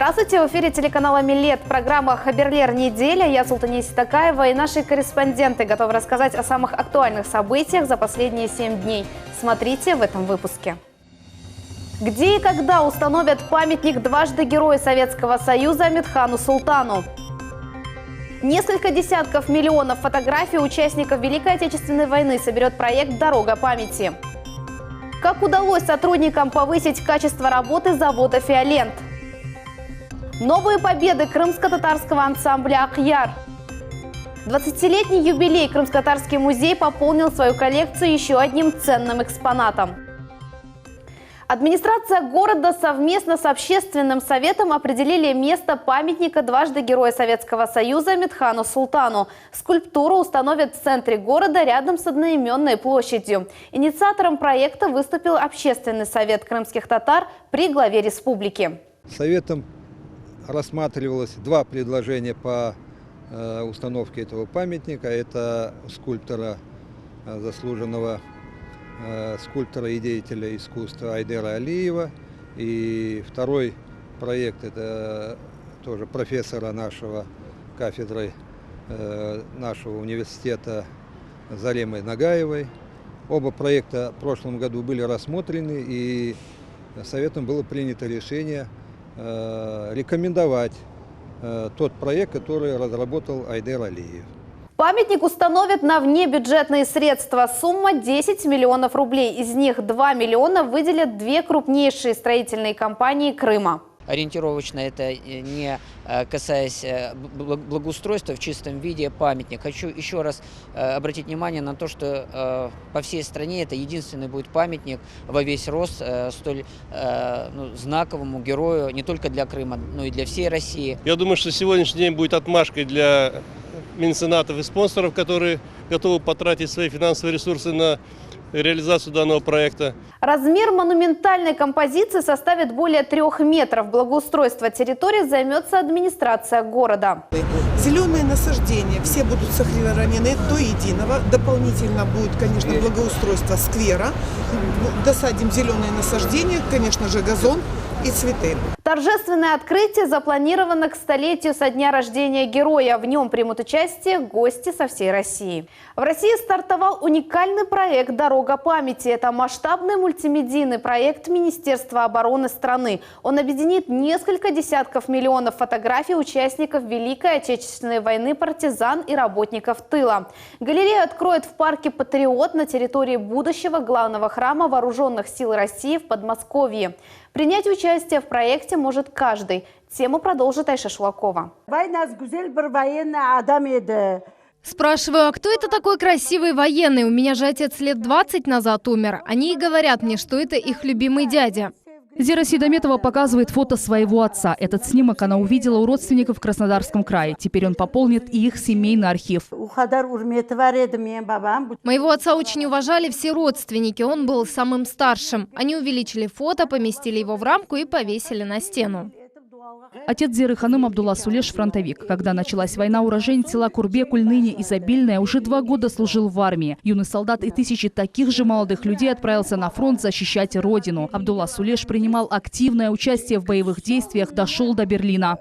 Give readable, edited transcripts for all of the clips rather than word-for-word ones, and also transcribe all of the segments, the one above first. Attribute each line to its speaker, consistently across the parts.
Speaker 1: Здравствуйте! В эфире телеканала «Милет» программа «Хаберлер. Неделя». Я Султания Ситакаева, и наши корреспонденты готовы рассказать о самых актуальных событиях за последние 7 дней. Смотрите в этом выпуске. Где и когда установят памятник дважды Героя Советского Союза Амитхану Султану? Несколько десятков миллионов фотографий участников Великой Отечественной войны соберет проект «Дорога памяти». Как удалось сотрудникам повысить качество работы завода «Фиолент»? Новые победы крымско-татарского ансамбля «Акьяр». 20-летний юбилей Крымско-татарский музей пополнил свою коллекцию еще одним ценным экспонатом. Администрация города совместно с общественным советом определили место памятника дважды Героя Советского Союза Амитхану Султану. Скульптуру установят в центре города рядом с одноименной площадью. Инициатором проекта выступил общественный совет крымских татар при главе республики.
Speaker 2: Советом рассматривалось два предложения по установке этого памятника. Это скульптора, заслуженного скульптора и деятеля искусства Айдера Алиева. И второй проект – это тоже профессора нашего кафедры нашего университета Заремы Нагаевой. Оба проекта в прошлом году были рассмотрены, и Советом было принято решение рекомендовать тот проект, который разработал Айдер Алиев.
Speaker 1: Памятник установят на внебюджетные средства. Сумма 10 миллионов рублей. Из них 2 миллиона выделят две крупнейшие строительные компании Крыма.
Speaker 3: Ориентировочно это не касаясь благоустройства в чистом виде памятник. Хочу еще раз обратить внимание на то, что по всей стране это единственный будет памятник во весь рост столь знаковому герою не только для Крыма, но и для всей России.
Speaker 4: Я думаю, что сегодняшний день будет отмашкой для меценатов и спонсоров, которые готовы потратить свои финансовые ресурсы на реализацию данного проекта.
Speaker 1: Размер монументальной композиции составит более 3 метров. Благоустройство территории займется администрация города.
Speaker 5: Зеленые насаждения все будут сохранены до единого. Дополнительно будет, конечно, благоустройство сквера. Досадим зеленые насаждения, конечно же, газон и цветы.
Speaker 1: Торжественное открытие запланировано к столетию со дня рождения героя. В нем примут участие гости со всей России. В России стартовал уникальный проект «Дорога памяти». Это масштабный мультимедийный проект Министерства обороны страны. Он объединит несколько десятков миллионов фотографий участников Великой Отечественной войны, партизан и работников тыла. Галерею откроют в парке «Патриот» на территории будущего главного храма Вооруженных сил России в Подмосковье. Принять участие в проекте может каждый. Тему продолжит Айша Шулакова.
Speaker 6: Спрашиваю, а кто это такой красивый военный? У меня же отец лет 20 назад умер. Они и говорят мне, что это их любимый дядя.
Speaker 7: Зира Сейдаметова показывает фото своего отца. Этот снимок она увидела у родственников в Краснодарском крае. Теперь он пополнит и их семейный архив.
Speaker 6: Моего отца очень уважали все родственники. Он был самым старшим. Они увеличили фото, поместили его в рамку и повесили на стену.
Speaker 7: Отец Зиры Ханым Абдулла Сулеш – фронтовик. Когда началась война, уроженец села Курбекуль, ныне Изобильное, уже 2 года служил в армии. Юный солдат и тысячи таких же молодых людей отправился на фронт защищать родину. Абдулла Сулеш принимал активное участие в боевых действиях, дошел до Берлина.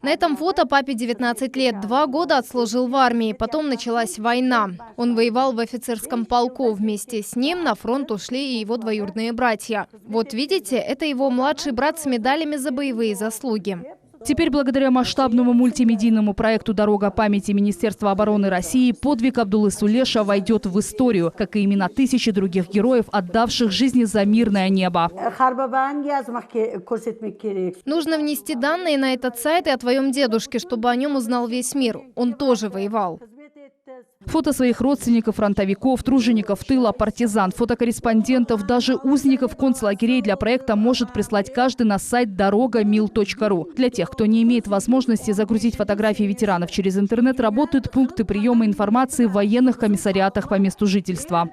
Speaker 6: На этом фото папе 19 лет. 2 года отслужил в армии. Потом началась война. Он воевал в офицерском полку. Вместе с ним на фронт ушли и его двоюродные братья. Вот видите, это его младший брат с медалями за боевые заслуги.
Speaker 7: Теперь, благодаря масштабному мультимедийному проекту «Дорога памяти» Министерства обороны России, подвиг Абдуллы Сулеша войдет в историю, как и имена тысячи других героев, отдавших жизни за мирное небо.
Speaker 6: Нужно внести данные на этот сайт и о твоем дедушке, чтобы о нем узнал весь мир. Он тоже воевал.
Speaker 7: Фото своих родственников, фронтовиков, тружеников тыла, партизан, фотокорреспондентов, даже узников концлагерей для проекта может прислать каждый на сайт дорогамил.ру. Для тех, кто не имеет возможности загрузить фотографии ветеранов через интернет, работают пункты приема информации в военных комиссариатах по месту жительства.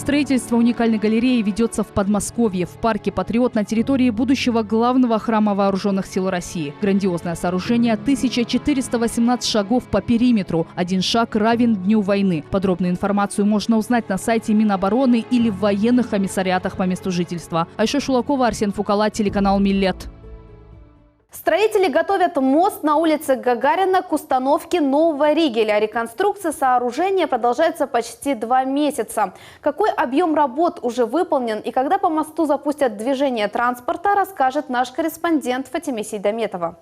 Speaker 7: Строительство уникальной галереи ведется в Подмосковье, в парке «Патриот» на территории будущего главного храма Вооруженных сил России. Грандиозное сооружение, 1418 шагов по периметру. Один шаг равен Дню войны. Подробную информацию можно узнать на сайте Минобороны или в военных комиссариатах по месту жительства. Айша Шулакова, Арсен Фукала, телеканал «Миллет».
Speaker 1: Строители готовят мост на улице Гагарина к установке нового ригеля. Реконструкция сооружения продолжается почти 2 месяца. Какой объем работ уже выполнен и когда по мосту запустят движение транспорта, расскажет наш корреспондент Фатиме Сейдаметова.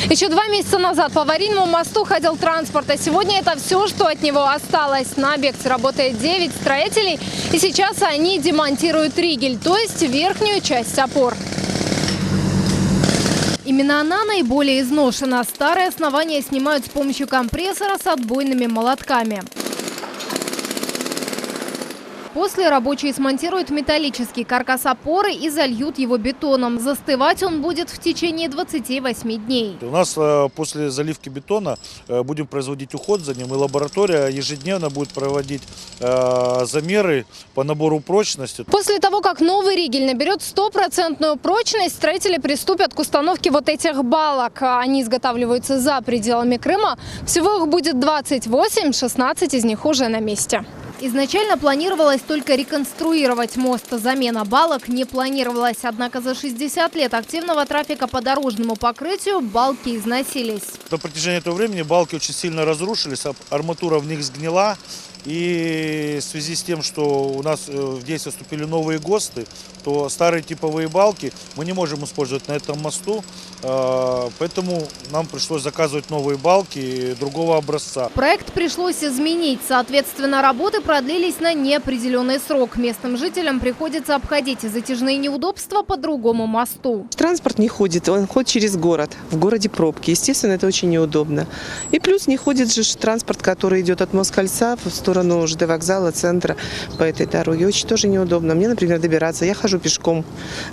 Speaker 6: Еще 2 месяца назад по аварийному мосту ходил транспорт, а сегодня это все, что от него осталось. На объекте работает 9 строителей, и сейчас они демонтируют ригель, то есть верхнюю часть опор. Именно она наиболее изношена. Старые основания снимают с помощью компрессора с отбойными молотками. После рабочие смонтируют металлический каркас опоры и зальют его бетоном. Застывать он будет в течение 28 дней.
Speaker 8: У нас после заливки бетона будем производить уход за ним, и лаборатория ежедневно будет проводить замеры по набору прочности.
Speaker 6: После того, как новый ригель наберет 100% прочность, строители приступят к установке вот этих балок. Они изготавливаются за пределами Крыма. Всего их будет 28, 16 из них уже на месте. Изначально планировалось только реконструировать мост. Замена балок не планировалась. Однако за 60 лет активного трафика по дорожному покрытию балки износились.
Speaker 8: На протяжении этого времени балки очень сильно разрушились, арматура в них сгнила. И в связи с тем, что у нас в действие вступили новые ГОСТы, то старые типовые балки мы не можем использовать на этом мосту, поэтому нам пришлось заказывать новые балки другого образца.
Speaker 6: Проект пришлось изменить. Соответственно, работы продлились на неопределенный срок. Местным жителям приходится обходить затяжные неудобства по другому мосту.
Speaker 9: Транспорт не ходит, он ходит через город. В городе пробки. Естественно, это очень неудобно. И плюс не ходит же транспорт, который идет от Москальца в сторону ЖД вокзала, центра по этой дороге. Очень тоже неудобно. Мне, например, добираться. Я хожу пешком.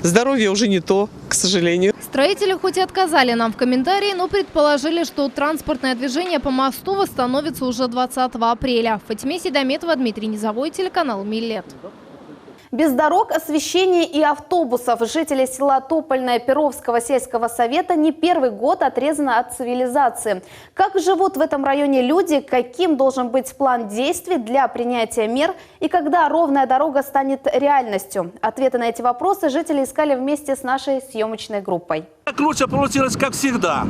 Speaker 9: Здоровье уже не то, к сожалению.
Speaker 6: Строители хоть и отказали нам в комментарии, но предположили, что транспортное движение по мосту восстановится уже 20 апреля. Фатиме Сейдаметова, Дмитрий Низовой, телеканал «Миллет».
Speaker 1: Без дорог, освещения и автобусов жители села Топольное Перовского сельского совета не первый год отрезаны от цивилизации. Как живут в этом районе люди, каким должен быть план действий для принятия мер и когда ровная дорога станет реальностью? Ответы на эти вопросы жители искали вместе с нашей съемочной группой.
Speaker 10: Так лучше получилось, как всегда.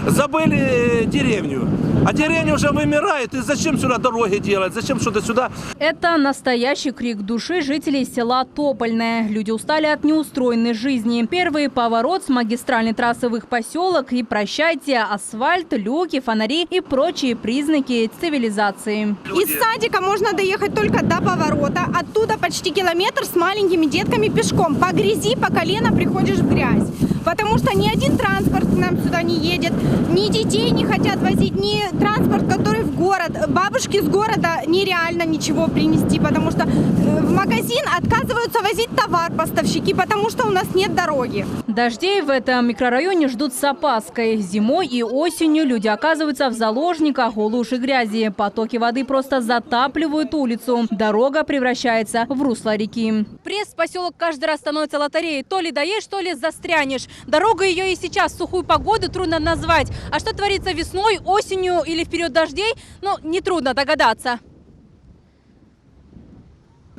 Speaker 10: Забыли деревню. А деревня уже вымирает, и зачем сюда дороги делать, зачем что-то сюда?
Speaker 11: Это настоящий крик души жителей села Топольное. Люди устали от неустроенной жизни. Первый поворот с магистральной трассы в их поселок и прощайте асфальт, люки, фонари и прочие признаки цивилизации.
Speaker 12: Из садика можно доехать только до поворота. Оттуда почти километр с маленькими детками пешком. По грязи, по колено приходишь в грязь. Потому что ни один транспорт к нам сюда не едет, ни детей не хотят возить, ни транспорт, который в город. Бабушки с города нереально ничего принести, потому что в магазин отказываются возить товар поставщики, потому что у нас нет дороги.
Speaker 11: Дождей в этом микрорайоне ждут с опаской. Зимой и осенью люди оказываются в заложниках у луж и грязи. Потоки воды просто затапливают улицу. Дорога превращается в русло реки. Пресс-поселок каждый раз становится лотереей. То ли доедешь, то ли застрянешь. Дорога ее и сейчас в сухую погоду трудно назвать. А что творится весной, осенью или в период дождей, нетрудно догадаться.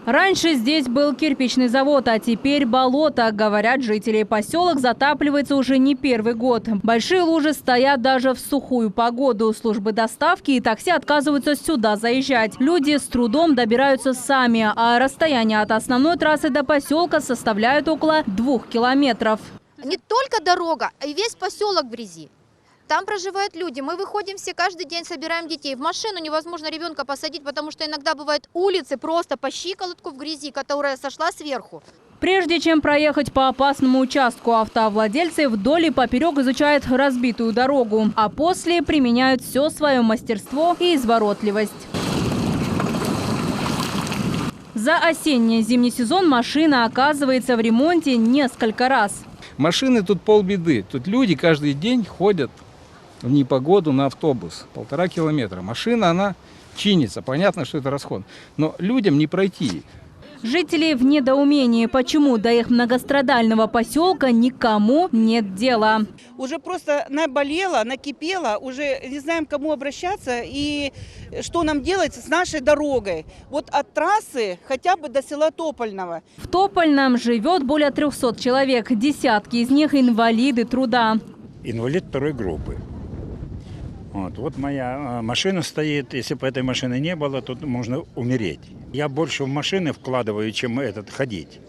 Speaker 11: Раньше здесь был кирпичный завод, а теперь болото, говорят жители. Поселок затапливается уже не первый год. Большие лужи стоят даже в сухую погоду. Службы доставки и такси отказываются сюда заезжать. Люди с трудом добираются сами, а расстояние от основной трассы до поселка составляет около 2 километров.
Speaker 13: Не только дорога, а и весь поселок в грязи. Там проживают люди. Мы выходим все каждый день, собираем детей. В машину невозможно ребенка посадить, потому что иногда бывают улицы просто по щиколотку в грязи, которая сошла сверху.
Speaker 11: Прежде чем проехать по опасному участку, автовладельцы вдоль и поперек изучают разбитую дорогу, а после применяют все свое мастерство и изворотливость. За осенне-зимний сезон машина оказывается в ремонте несколько раз.
Speaker 14: Машины тут полбеды. Тут люди каждый день ходят в непогоду на автобус. 1,5 километра. Машина, она чинится. Понятно, что это расход. Но людям не пройти.
Speaker 11: Жители в недоумении, почему до их многострадального поселка никому нет дела.
Speaker 15: Уже просто наболело, накипело, уже не знаем, к кому обращаться и что нам делать с нашей дорогой. Вот от трассы хотя бы до села Топольного.
Speaker 11: В Топольном живет более 300 человек, десятки из них инвалиды труда.
Speaker 16: Инвалид второй группы. Вот моя машина стоит, если бы этой машины не было, то можно умереть. Я больше в машины вкладываю, чем ходить.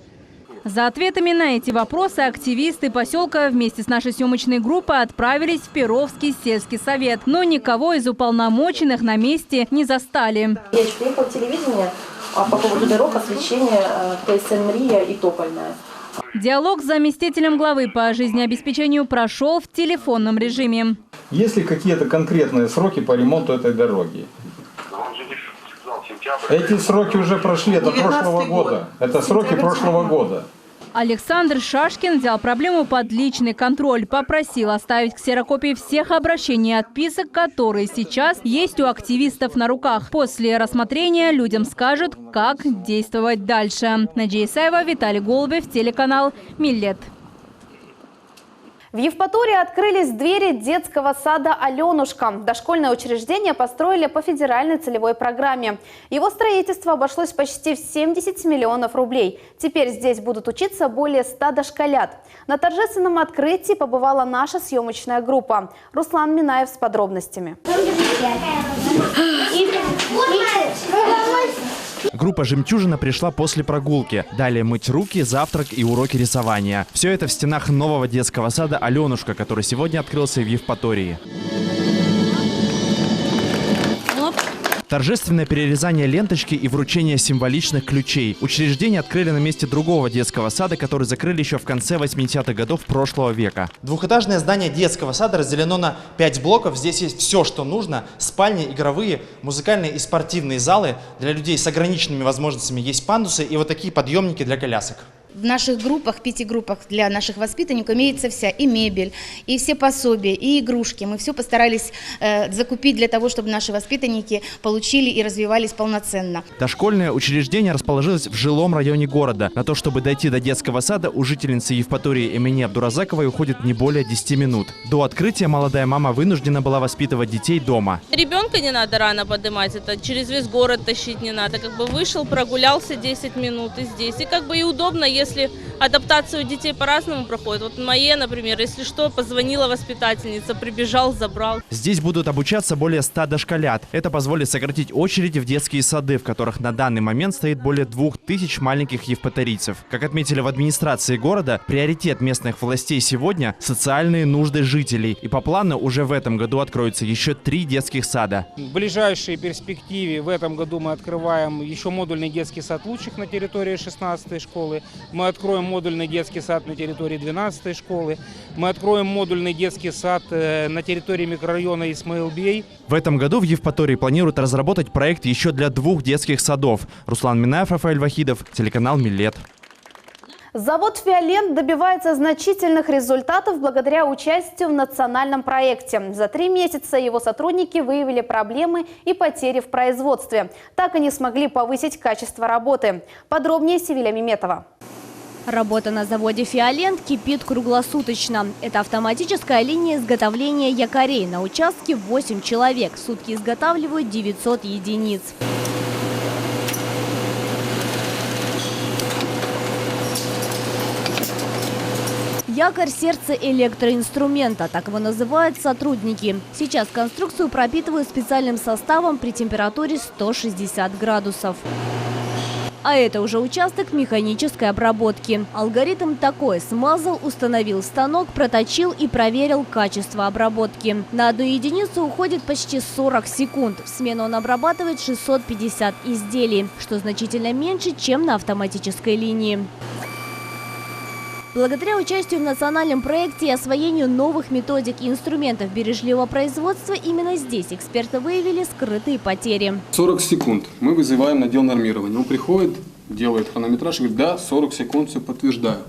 Speaker 11: За ответами на эти вопросы активисты поселка вместе с нашей съемочной группой отправились в Перовский сельский совет. Но никого из уполномоченных на месте не застали.
Speaker 17: Я приехала в телевидение по поводу дорог, освещения КСН «Мрия» и Топольная.
Speaker 11: Диалог с заместителем главы по жизнеобеспечению прошел в телефонном режиме.
Speaker 18: Есть ли какие-то конкретные сроки по ремонту этой дороги? Эти сроки уже прошли, это прошлого года. Это сроки прошлого года.
Speaker 11: Александр Шашкин взял проблему под личный контроль. Попросил оставить ксерокопии всех обращений и отписок, которые сейчас есть у активистов на руках. После рассмотрения людям скажут, как действовать дальше. Надежда Исаева, Виталий Голубев, телеканал «Миллет».
Speaker 1: В Евпатории открылись двери детского сада «Аленушка». Дошкольное учреждение построили по федеральной целевой программе. Его строительство обошлось почти в 70 миллионов рублей. Теперь здесь будут учиться более 100 дошколят. На торжественном открытии побывала наша съемочная группа. Руслан Минаев с подробностями.
Speaker 19: Группа «Жемчужина» пришла после прогулки. Далее мыть руки, завтрак и уроки рисования. Все это в стенах нового детского сада «Аленушка», который сегодня открылся в Евпатории. Торжественное перерезание ленточки и вручение символичных ключей. Учреждение открыли на месте другого детского сада, который закрыли еще в конце 80-х годов прошлого века. Двухэтажное здание детского сада разделено на 5 блоков. Здесь есть все, что нужно. Спальни, игровые, музыкальные и спортивные залы. Для людей с ограниченными возможностями есть пандусы и вот такие подъемники для колясок.
Speaker 20: В наших группах, 5 группах для наших воспитанников имеется вся и мебель, и все пособия, и игрушки. Мы все постарались закупить для того, чтобы наши воспитанники получили и развивались полноценно.
Speaker 19: Дошкольное учреждение расположилось в жилом районе города. На то, чтобы дойти до детского сада, у жительницы Евпатории Эмине Абдуразаковой уходит не более 10 минут. До открытия молодая мама вынуждена была воспитывать детей дома.
Speaker 21: Ребенка не надо рано поднимать, это через весь город тащить не надо. Как бы вышел, прогулялся 10 минут и здесь. И как бы и удобно, если адаптация у детей по-разному проходит. Вот моей, например, если что, позвонила воспитательница, прибежал, забрал.
Speaker 19: Здесь будут обучаться более 100 дошколят. Это позволит сократить очереди в детские сады, в которых на данный момент стоит более 2000 маленьких евпаторийцев. Как отметили в администрации города, приоритет местных властей сегодня – социальные нужды жителей. И по плану уже в этом году откроются еще 3 детских сада.
Speaker 22: В ближайшей перспективе в этом году мы открываем еще модульный детский сад «Лучик» на территории 16-й школы. Мы откроем модульный детский сад на территории 12-й школы. Мы откроем модульный детский сад на территории микрорайона Исмаил-Бей.
Speaker 19: В этом году в Евпатории планируют разработать проект еще для 2 детских садов. Руслан Минаев, Рафаэль Вахидов, телеканал «Миллет».
Speaker 1: Завод «Фиолент» добивается значительных результатов благодаря участию в национальном проекте. За 3 месяца его сотрудники выявили проблемы и потери в производстве. Так они смогли повысить качество работы. Подробнее Севиля Меметова.
Speaker 23: Работа на заводе «Фиолент» кипит круглосуточно. Это автоматическая линия изготовления якорей. На участке 8 человек. В сутки изготавливают 900 единиц. Якорь – сердце электроинструмента, так его называют сотрудники. Сейчас конструкцию пропитывают специальным составом при температуре 160 градусов. А это уже участок механической обработки. Алгоритм такой: смазал, установил станок, проточил и проверил качество обработки. На 1 единицу уходит почти 40 секунд. В смену он обрабатывает 650 изделий, что значительно меньше, чем на автоматической линии. Благодаря участию в национальном проекте и освоению новых методик и инструментов бережливого производства, именно здесь эксперты выявили скрытые потери.
Speaker 24: 40 секунд. Мы вызываем на отдел нормирования. Он приходит, делает хронометраж и говорит: да, 40 секунд, все подтверждаю.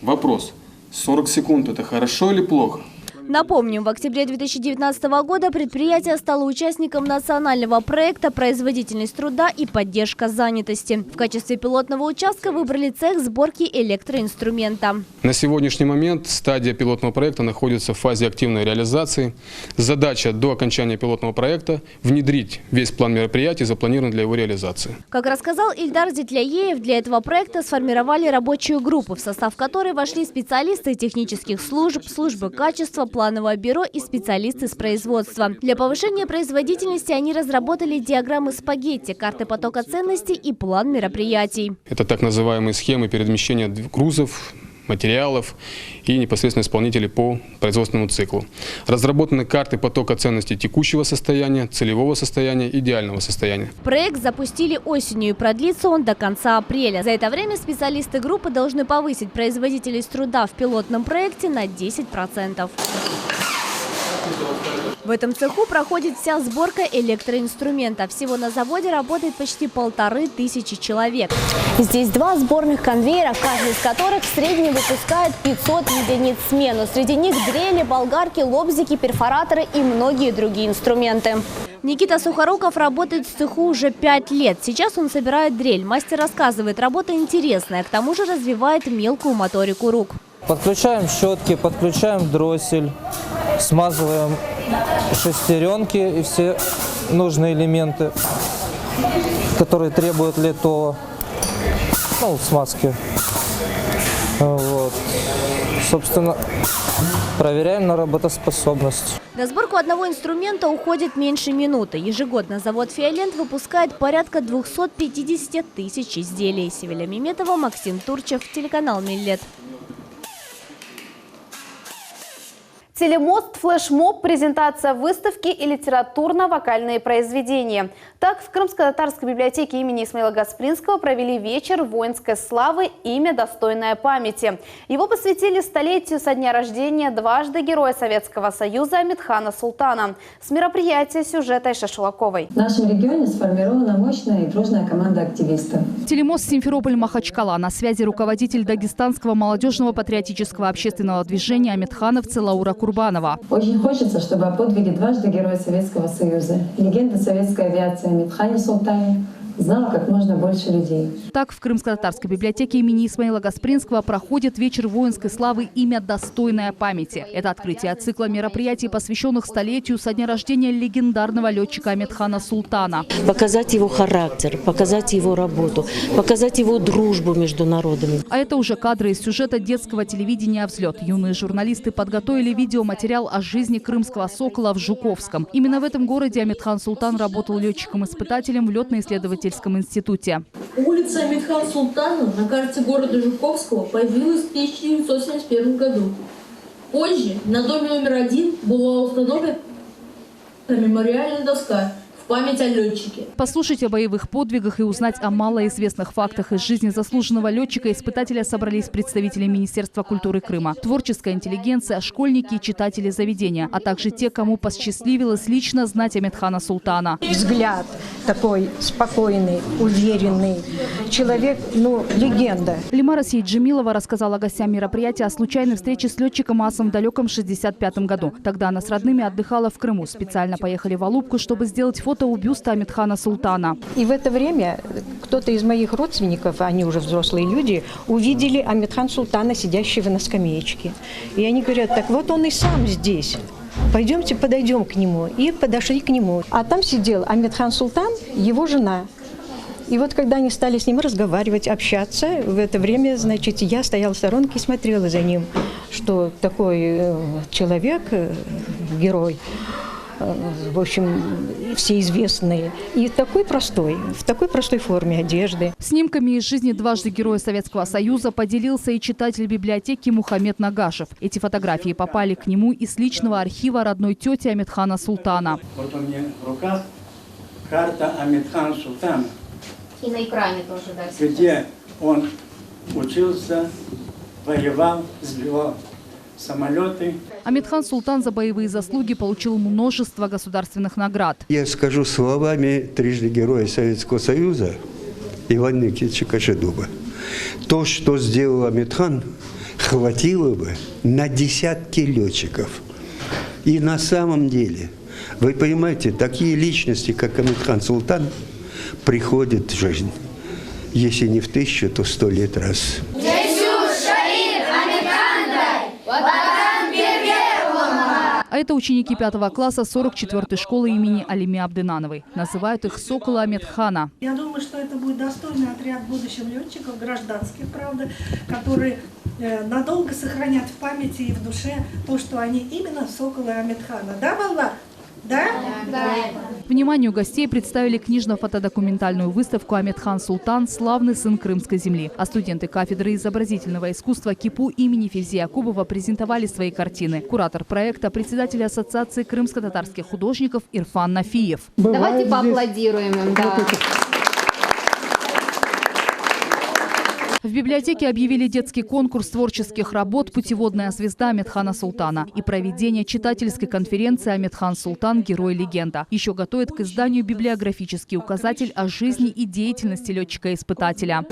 Speaker 24: Вопрос: 40 секунд – это хорошо или плохо?
Speaker 23: Напомним, в октябре 2019 года предприятие стало участником национального проекта «Производительность труда и поддержка занятости». В качестве пилотного участка выбрали цех сборки электроинструмента.
Speaker 24: На сегодняшний момент стадия пилотного проекта находится в фазе активной реализации. Задача до окончания пилотного проекта – внедрить весь план мероприятий, запланированный для его реализации.
Speaker 23: Как рассказал Ильдар Зетляеев, для этого проекта сформировали рабочую группу, в состав которой вошли специалисты технических служб, службы качества, плановое бюро и специалисты с производства. Для повышения производительности они разработали диаграммы спагетти, карты потока ценностей и план мероприятий.
Speaker 24: Это так называемые схемы перемещения грузов, материалов и непосредственно исполнителей по производственному циклу. Разработаны карты потока ценностей текущего состояния, целевого состояния, идеального состояния.
Speaker 23: Проект запустили осенью и продлится он до конца апреля. За это время специалисты группы должны повысить производительность труда в пилотном проекте на 10%. В этом цеху проходит вся сборка электроинструмента. Всего на заводе работает почти 1500 человек. Здесь 2 сборных конвейера, каждый из которых в среднем выпускает 500 единиц в смену. Среди них дрели, болгарки, лобзики, перфораторы и многие другие инструменты. Никита Сухоруков работает в цеху уже 5 лет. Сейчас он собирает дрель. Мастер рассказывает, работа интересная, к тому же развивает мелкую моторику рук.
Speaker 2: Подключаем щетки, подключаем дроссель, смазываем шестеренки и все нужные элементы, которые требуют литого, смазки. Вот. Собственно, проверяем на работоспособность.
Speaker 23: На сборку одного инструмента уходит меньше минуты. Ежегодно завод «Фиолент» выпускает порядка 250 тысяч изделий. Севиля Меметова, Максим Турчев, телеканал «Миллет».
Speaker 1: Телемост, флешмоб, презентация выставки и литературно-вокальные произведения. Так, в Крымско-Татарской библиотеке имени Исмаила Гаспринского провели вечер воинской славы «Имя, достойное памяти». Его посвятили столетию со дня рождения дважды Героя Советского Союза Амитхана Султана. С мероприятия сюжет Айши Шулаковой.
Speaker 3: В нашем регионе сформирована мощная и дружная команда активистов.
Speaker 7: Телемост Симферополь-Махачкала. На связи руководитель Дагестанского молодежного патриотического общественного движения Амитханов Целаура Курбанова.
Speaker 3: Очень хочется, чтобы о подвиге дважды Героя Советского Союза, легенды советской авиации Амитхане Султане знало как можно больше людей.
Speaker 7: Так, в Крымско-Татарской библиотеке имени Исмаила Гаспринского проходит вечер воинской славы «Имя, достойное памяти». Это открытие цикла мероприятий, посвященных столетию со дня рождения легендарного летчика Амитхана Султана.
Speaker 4: Показать его характер, показать его работу, показать его дружбу между народами.
Speaker 7: А это уже кадры из сюжета детского телевидения «Взлет». Юные журналисты подготовили видеоматериал о жизни крымского сокола в Жуковском. Именно в этом городе Амитхан Султан работал летчиком-испытателем в летно-исследовательском институте.
Speaker 5: Улица Амитхан Султана на карте города Жуковского появилась в 1971 году. Позже на доме номер 1 была установлена мемориальная доска в память о летчике.
Speaker 7: Послушать о боевых подвигах и узнать о малоизвестных фактах из жизни заслуженного летчика-испытателя собрались представители Министерства культуры Крыма, творческая интеллигенция, школьники и читатели заведения, а также те, кому посчастливилось лично знать Амитхана Султана.
Speaker 25: Взгляд такой спокойный, уверенный. Человек, легенда.
Speaker 7: Лимара Сейджемилова рассказала гостям мероприятия о случайной встрече с летчиком асом в далеком 1965 году. Тогда она с родными отдыхала в Крыму. Специально поехали в Алупку, чтобы сделать фото у бюста Амитхана Султана.
Speaker 25: И в это время кто-то из моих родственников, они уже взрослые люди, увидели Амитхан Султана, сидящего на скамеечке. И они говорят, так вот он и сам здесь. Пойдемте, подойдем к нему. И подошли к нему. А там сидел Амитхан Султан, его жена. И вот когда они стали с ним разговаривать, общаться, в это время, значит, я стояла в сторонке и смотрела за ним, что такой человек, герой, в общем, все известные. И в такой простой форме одежды.
Speaker 7: Снимками из жизни дважды Героя Советского Союза поделился и читатель библиотеки Мухаммед Нагашев. Эти фотографии попали к нему из личного архива родной тети Амитхана Султана.
Speaker 26: Вот у меня в руках карта Амитхана Султана.
Speaker 13: И на экране тоже, да.
Speaker 26: Где он учился, воевал, сбивал самолеты.
Speaker 7: Амитхан Султан за боевые заслуги получил множество государственных наград.
Speaker 27: Я скажу словами трижды Героя Советского Союза Ивана Никитича Кашедуба. То, что сделал Амитхан, хватило бы на десятки летчиков. И на самом деле, вы понимаете, такие личности, как Амитхан Султан, приходят в жизнь, если не в 1000, то 100 лет раз.
Speaker 7: А это ученики 5 класса 44-й школы имени Алими Абдынановой. Называют их «Соколы Амитхана».
Speaker 6: Я думаю, что это будет достойный отряд будущих летчиков, гражданских, правда, которые надолго сохранят в памяти и в душе то, что они именно «Соколы Амитхана». Да, Балла? Да? Да.
Speaker 7: Вниманию гостей представили книжно-фотодокументальную выставку «Амитхан Султан. Славный сын крымской земли». А студенты кафедры изобразительного искусства КИПУ имени Февзи Якубова презентовали свои картины. Куратор проекта – председатель Ассоциации крымско-татарских художников Ирфан Нафиев.
Speaker 1: Давайте поаплодируем им. Да.
Speaker 7: В библиотеке объявили детский конкурс творческих работ «Путеводная звезда» Амитхана Султана и проведение читательской конференции «Амитхан Султан. Герой-легенда». Еще готовят к изданию библиографический указатель о жизни и деятельности летчика-испытателя.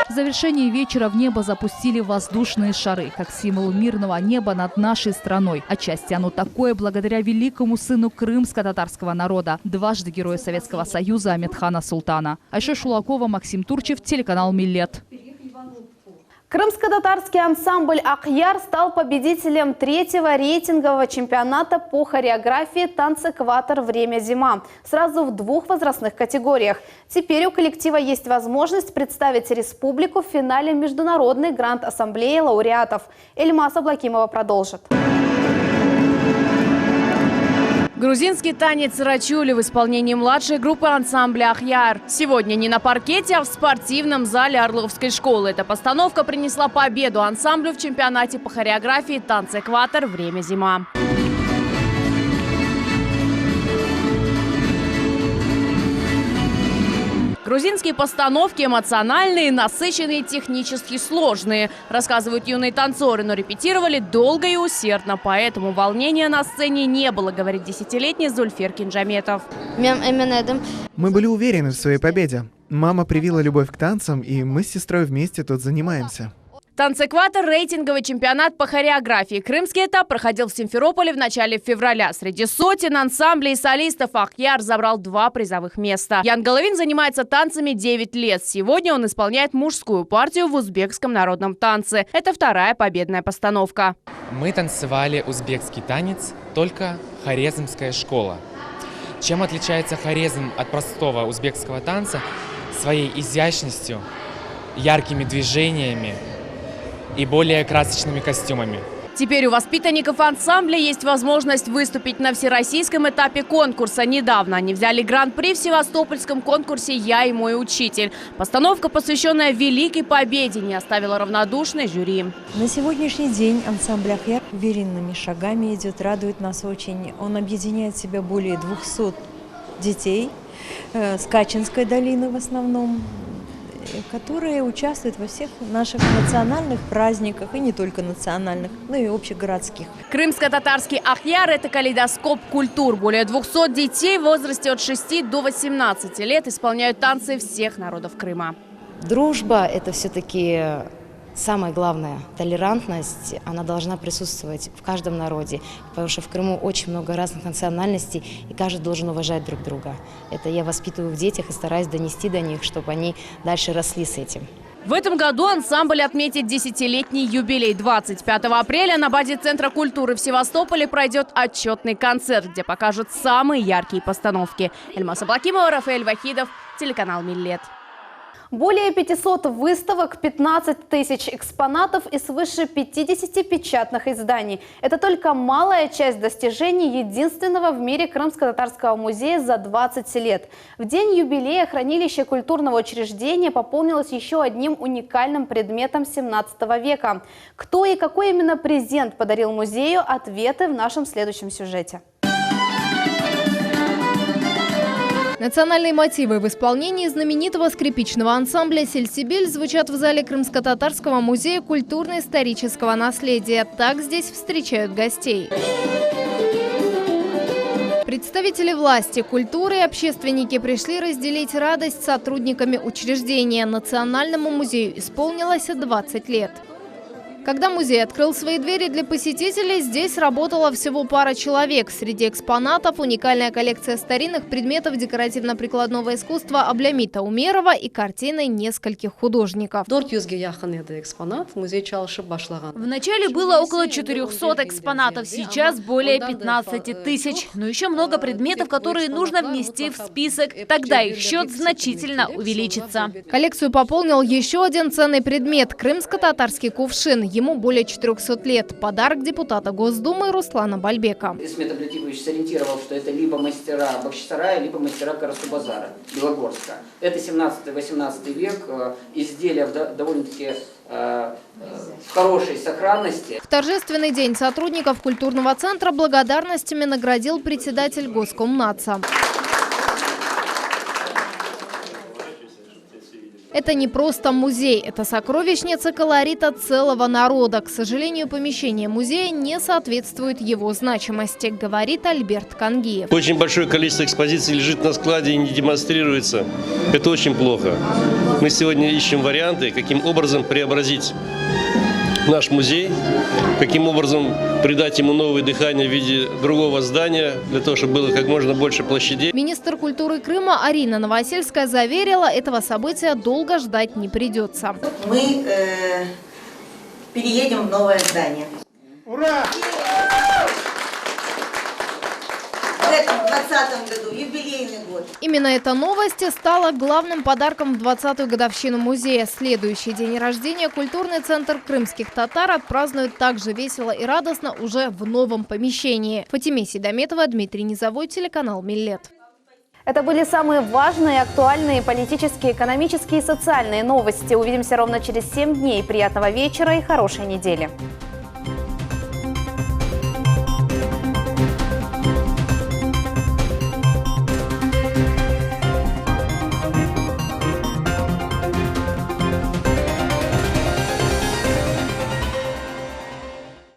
Speaker 7: В завершении вечера в небо запустили воздушные шары, как символ мирного неба над нашей страной. Отчасти оно такое благодаря великому сыну крымско-татарского народа, дважды Героя Советского Союза Амитхана Султана. Айша Шулакова, Максим Турчев, телеканал «Миллет».
Speaker 1: Крымско-татарский ансамбль «Ахьяр» стал победителем 3-го рейтингового чемпионата по хореографии «Танцэкватор. Время-зима». Сразу в 2 возрастных категориях. Теперь у коллектива есть возможность представить республику в финале Международной гранд-ассамблеи лауреатов. Эльмас Аблакимова продолжит.
Speaker 8: Грузинский танец «Рачули» в исполнении младшей группы ансамбля «Ахьяр». Сегодня не на паркете, а в спортивном зале Орловской школы. Эта постановка принесла победу ансамблю в чемпионате по хореографии «Танцэкватор. Время-зима». Грузинские постановки эмоциональные, насыщенные, технически сложные, рассказывают юные танцоры, но репетировали долго и усердно, поэтому волнения на сцене не было, говорит 10-летний Зульфир Кинджаметов.
Speaker 9: Мы были уверены в своей победе. Мама привила любовь к танцам, и мы с сестрой вместе тут занимаемся.
Speaker 8: «Танцэкватор» – рейтинговый чемпионат по хореографии. Крымский этап проходил в Симферополе в начале февраля. Среди сотен ансамблей и солистов «Ахьяр» забрал 2 призовых места. Ян Головин занимается танцами 9 лет. Сегодня он исполняет мужскую партию в узбекском народном танце. Это 2-я победная постановка.
Speaker 10: Мы танцевали узбекский танец, только хорезмская школа. Чем отличается хорезм от простого узбекского танца? Своей изящностью, яркими движениями и более красочными костюмами.
Speaker 8: Теперь у воспитанников ансамбля есть возможность выступить на всероссийском этапе конкурса. Недавно они взяли гран-при в севастопольском конкурсе «Я и мой учитель». Постановка, посвященная Великой Победе, не оставила равнодушной жюри.
Speaker 12: На сегодняшний день ансамбль «Ахьяр» уверенными шагами идет, радует нас очень. Он объединяет в себя более 200 детей с Качинской долины в основном, которые участвуют во всех наших национальных праздниках, и не только национальных, но и общегородских.
Speaker 8: Крымско-татарский «Ахьяр» – это калейдоскоп культур. Более 200 детей в возрасте от 6 до 18 лет исполняют танцы всех народов Крыма.
Speaker 14: Дружба – это все-таки самое главное. Толерантность, она должна присутствовать в каждом народе, потому что в Крыму очень много разных национальностей, и каждый должен уважать друг друга. Это я воспитываю в детях и стараюсь донести до них, чтобы они дальше росли с этим.
Speaker 8: В этом году ансамбль отметит 10-летний юбилей. 25 апреля на базе Центра культуры в Севастополе пройдет отчетный концерт, где покажут самые яркие постановки. Эльмас Аблакимова, Рафаэль Вахидов, телеканал «Миллет».
Speaker 1: Более 500 выставок, 15 тысяч экспонатов и свыше 50 печатных изданий. Это только малая часть достижений единственного в мире Крымско-татарского музея за 20 лет. В день юбилея хранилище культурного учреждения пополнилось еще одним уникальным предметом 17 века. Кто и какой именно презент подарил музею, ответы в нашем следующем сюжете.
Speaker 15: Национальные мотивы в исполнении знаменитого скрипичного ансамбля «Сельсибель» звучат в зале Крымско-татарского музея культурно-исторического наследия. Так здесь встречают гостей. Представители власти, культуры и общественники пришли разделить радость с сотрудниками учреждения. Национальному музею исполнилось 20 лет. Когда музей открыл свои двери для посетителей, здесь работала всего пара человек. Среди экспонатов уникальная коллекция старинных предметов декоративно-прикладного искусства Аблямита Умерова и картины нескольких художников.
Speaker 11: Вначале было около 400 экспонатов, сейчас более 15 тысяч. Но еще много предметов, которые нужно внести в список. Тогда их счет значительно увеличится.
Speaker 15: Коллекцию пополнил еще один ценный предмет – крымско-татарский кувшин. Ему более 400 лет. Подарок депутата Госдумы Руслана Бальбека.
Speaker 16: Исмет Аблятипович сориентировал, что это либо мастера Бахчисарая, либо мастера Карасу-Базара, Белогорска. Это 17-18 век, изделия довольно-таки в хорошей сохранности.
Speaker 15: В торжественный день сотрудников культурного центра благодарностями наградил председатель Госкомнадзора. Это не просто музей, это сокровищница колорита целого народа. К сожалению, помещение музея не соответствует его значимости, говорит Альберт Кангиев.
Speaker 17: Очень большое количество экспозиций лежит на складе и не демонстрируется. Это очень плохо. Мы сегодня ищем варианты, каким образом преобразить наш музей, каким образом придать ему новое дыхание в виде другого здания, для того, чтобы было как можно больше площадей.
Speaker 15: Министр культуры Крыма Арина Новосельская заверила, этого события долго ждать не придется.
Speaker 18: Мы переедем в новое здание. Ура! В этом 2020 году, юбилейный год.
Speaker 15: Именно эта новость стала главным подарком в 20-ю годовщину музея. Следующий день рождения культурный центр крымских татар отпразднует также весело и радостно уже в новом помещении. Фатиме Седометова, Дмитрий Низовой, телеканал Миллет.
Speaker 1: Это были самые важные, актуальные политические, экономические и социальные новости. Увидимся ровно через 7 дней. Приятного вечера и хорошей недели.